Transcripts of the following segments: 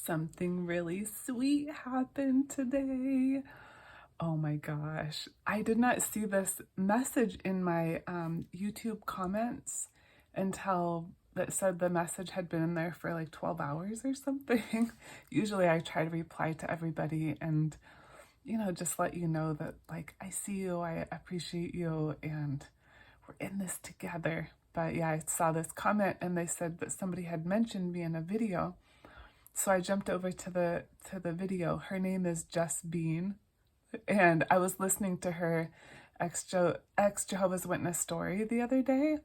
Something really sweet happened today. Oh my gosh. I did not see this message in my YouTube comments until that said the message had been in there for like 12 hours or something. Usually I try to reply to everybody and, just let you know that like I see you, I appreciate you, and we're in this together. But yeah, I saw this comment and they said that somebody had mentioned me in a video. So I jumped over to the video. Her name is Just Bean, and I was listening to her ex Jehovah's Witness story the other day,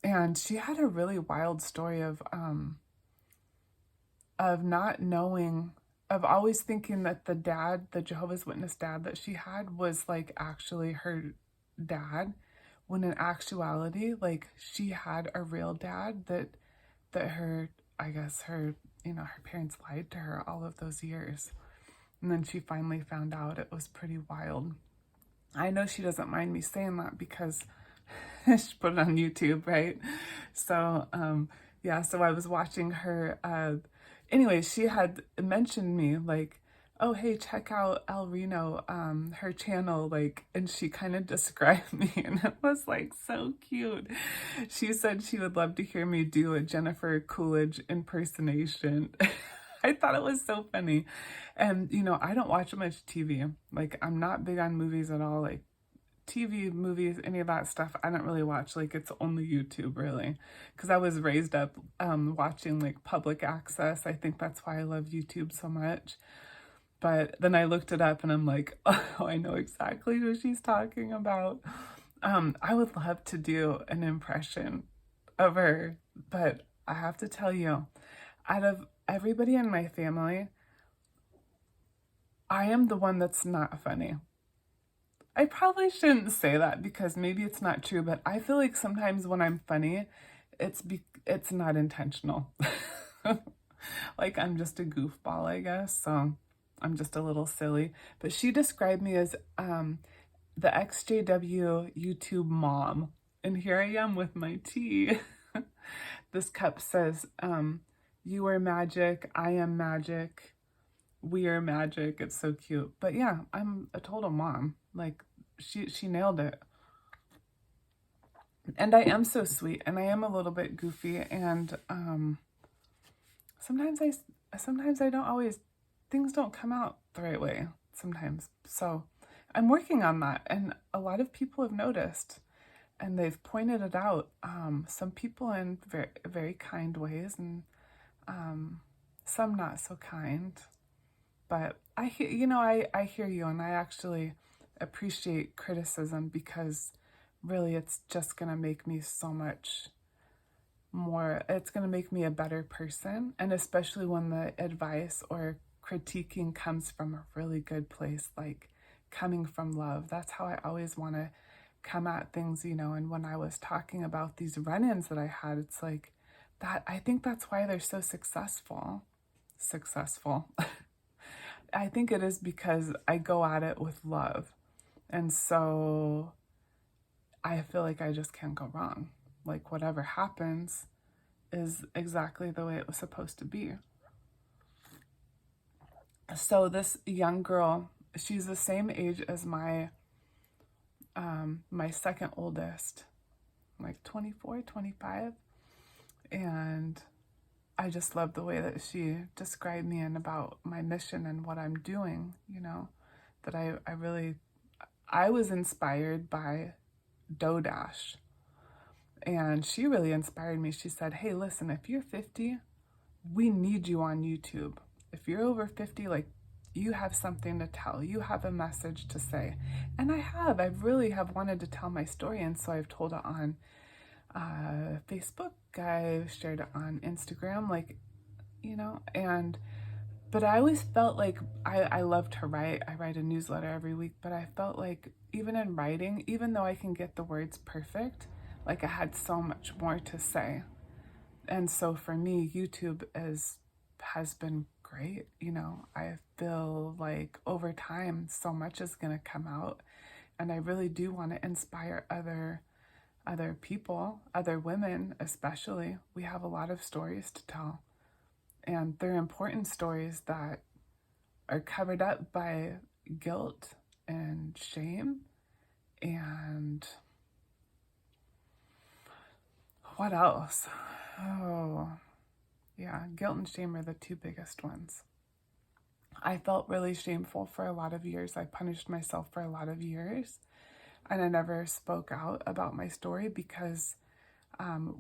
and she had a really wild story of not knowing, of always thinking that the dad, the Jehovah's Witness dad that she had, was like actually her dad, when in actuality, like she had a real dad that her, I guess her, her parents lied to her all of those years. And then she finally found out. It was pretty wild. I know she doesn't mind me saying that because she put it on YouTube, right? So, yeah, so I was watching her. Anyway, she had mentioned me, like, oh, hey, check out El Reno, her channel, like, and she kind of described me, and it was like so cute. She said she would love to hear me do a Jennifer Coolidge impersonation. I thought it was so funny. And, I don't watch much TV. Like, I'm not big on movies at all. Like, TV, movies, any of that stuff, I don't really watch. Like, it's only YouTube, really. Because I was raised up watching, like, public access. I think that's why I love YouTube so much. But then I looked it up and I'm like, oh, I know exactly who she's talking about. I would love to do an impression of her, but I have to tell you, out of everybody in my family, I am the one that's not funny. I probably shouldn't say that because maybe it's not true, but I feel like sometimes when I'm funny, it's not intentional. Like I'm just a goofball, I guess. So I'm just a little silly. But she described me as the EXJW YouTube mom. And here I am with my tea. This cup says, you are magic, I am magic, we are magic. It's so cute. But yeah, I'm a total mom. Like she nailed it. And I am so sweet, and I am a little bit goofy, and sometimes I don't always, things don't come out the right way sometimes. So I'm working on that, and a lot of people have noticed and they've pointed it out. Some people in very, very kind ways, and some not so kind. But I hear you, and I actually appreciate criticism because really it's just going to make me so much more, it's going to make me a better person. And especially when the advice or critiquing comes from a really good place, like coming from love. That's how I always want to come at things, and when I was talking about these run-ins that I had, it's like that, I think that's why they're so successful. I think it is because I go at it with love. And so I feel like I just can't go wrong. Like whatever happens is exactly the way it was supposed to be. So this young girl, she's the same age as my second oldest, like 24, 25. And I just love the way that she described me and about my mission and what I'm doing, that I was inspired by Dodash. And she really inspired me. She said, hey, listen, if you're 50, we need you on YouTube. If you're over 50, like, you have something to tell. You have a message to say. And I really have wanted to tell my story. And so I've told it on Facebook. I've shared it on Instagram, but I always felt like I love to write. I write a newsletter every week, but I felt like even in writing, even though I can get the words perfect, like I had so much more to say. And so for me, YouTube has been great. I feel like over time, so much is going to come out, and I really do want to inspire other people, other women especially. We have a lot of stories to tell, And they're important stories that are covered up by guilt and shame. And what else? Oh, yeah, guilt and shame are the two biggest ones. I felt really shameful for a lot of years. I punished myself for a lot of years, and I never spoke out about my story because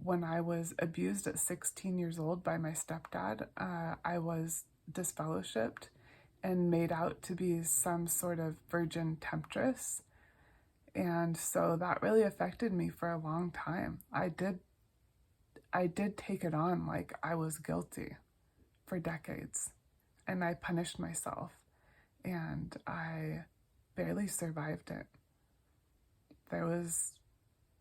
when I was abused at 16 years old by my stepdad, I was disfellowshipped and made out to be some sort of virgin temptress. And so that really affected me for a long time. I did take it on like I was guilty for decades, and I punished myself, and I barely survived it. There was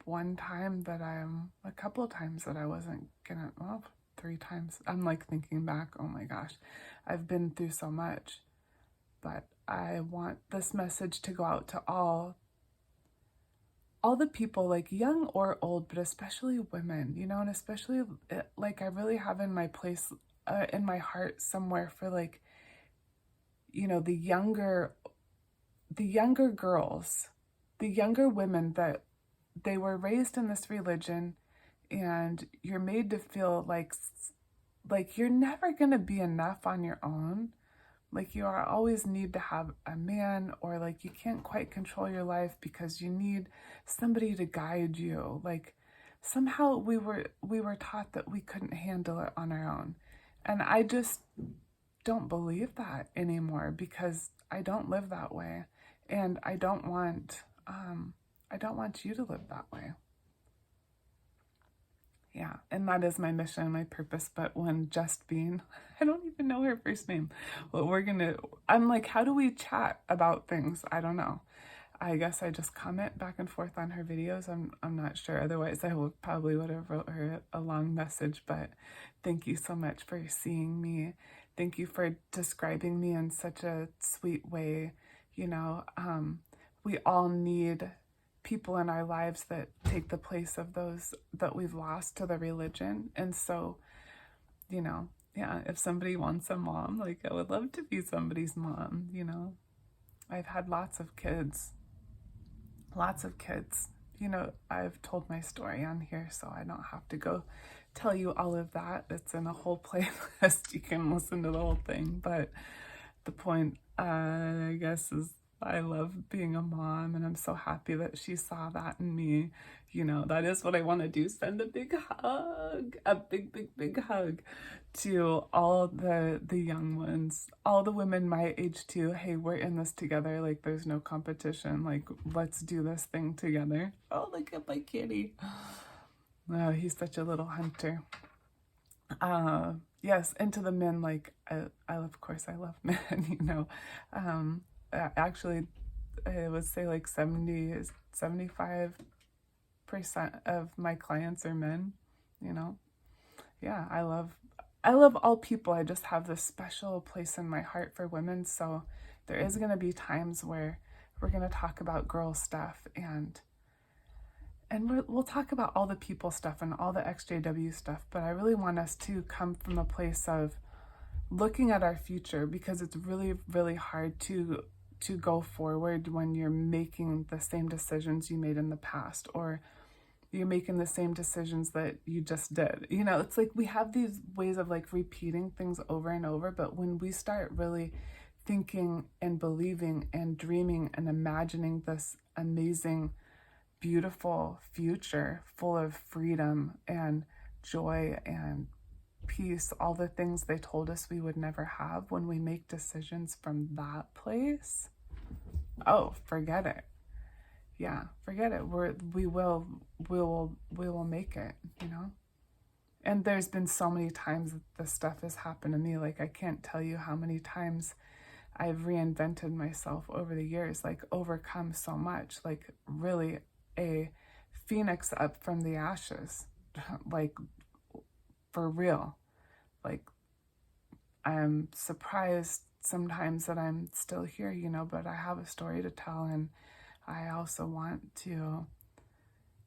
a couple of times that I wasn't gonna, well, 3 times. I'm like thinking back, oh my gosh, I've been through so much. But I want this message to go out to all the people, like young or old, but especially women, and especially like I really have in my place, in my heart somewhere for like, the younger girls, the younger women that they were raised in this religion, and you're made to feel like you're never going to be enough on your own. Like you always need to have a man, or like you can't quite control your life because you need somebody to guide you. Like somehow we were taught that we couldn't handle it on our own. And I just don't believe that anymore because I don't live that way. And I don't want you to live that way. Yeah, and that is my mission, my purpose. But when Justine, I don't even know her first name, but I'm like, how do we chat about things? I don't know. I guess I just comment back and forth on her videos. I'm not sure. Otherwise, I would have wrote her a long message. But thank you so much for seeing me. Thank you for describing me in such a sweet way. We all need people in our lives that take the place of those that we've lost to the religion. And so, yeah, if somebody wants a mom, like I would love to be somebody's mom. I've had lots of kids. I've told my story on here, so I don't have to go tell you all of that. It's in a whole playlist. You can listen to the whole thing. But the point, I guess, is I love being a mom, and I'm so happy that she saw that in me. That is what I want to do. Send a big hug, a big, big, big hug to all the young ones, all the women my age too. Hey, we're in this together. Like, there's no competition. Like, let's do this thing together. Oh, look at my kitty. Oh, he's such a little hunter. Yes, and to the men, like, I of course, I love men, actually, I would say like 75% of my clients are men, Yeah, I love all people. I just have this special place in my heart for women. So there is going to be times where we're going to talk about girl stuff, and we'll talk about all the people stuff and all the EXJW stuff. But I really want us to come from a place of looking at our future, because it's really, really hard to go forward when you're making the same decisions you made in the past, or you're making the same decisions that you just did. It's like we have these ways of like repeating things over and over, but when we start really thinking and believing and dreaming and imagining this amazing, beautiful future full of freedom and joy and peace, all the things they told us we would never have, when we make decisions from that place, oh, forget it. Yeah, forget it. We will make it, And there's been so many times that this stuff has happened to me. Like, I can't tell you how many times I've reinvented myself over the years, like overcome so much, like really a phoenix up from the ashes, like for real. Like, I'm surprised sometimes that I'm still here, but I have a story to tell, and I also want to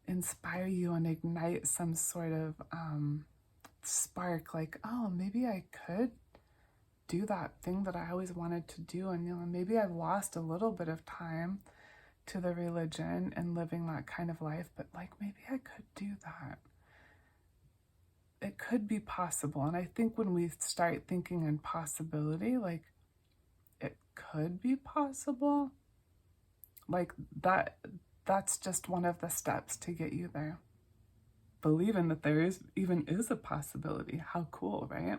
inspire you and ignite some sort of spark, like, oh, maybe I could do that thing that I always wanted to do. And, maybe I've lost a little bit of time to the religion and living that kind of life, but like, maybe I could do that. It could be possible. And I think when we start thinking in possibility, like, it could be possible, like that's just one of the steps to get you there. Believing that there is a possibility. How cool, right?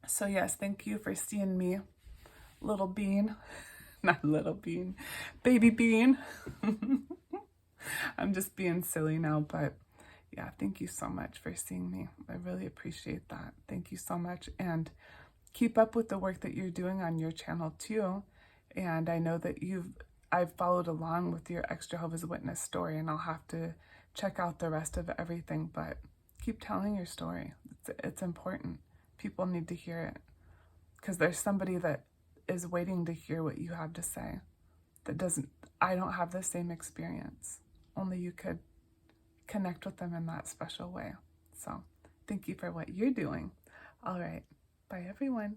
So yes, thank you for seeing me, little bean. Not little bean, baby bean. I'm just being silly now, but yeah, thank you so much for seeing me. I really appreciate that. Thank you so much. And keep up with the work that you're doing on your channel too. And I know that I've followed along with your ex-Jehovah's Witness story, and I'll have to check out the rest of everything, but keep telling your story. It's important. People need to hear it, because there's somebody that is waiting to hear what you have to say that doesn't. I don't have the same experience. Only you could connect with them in that special way. So thank you for what you're doing. All right. Bye, everyone.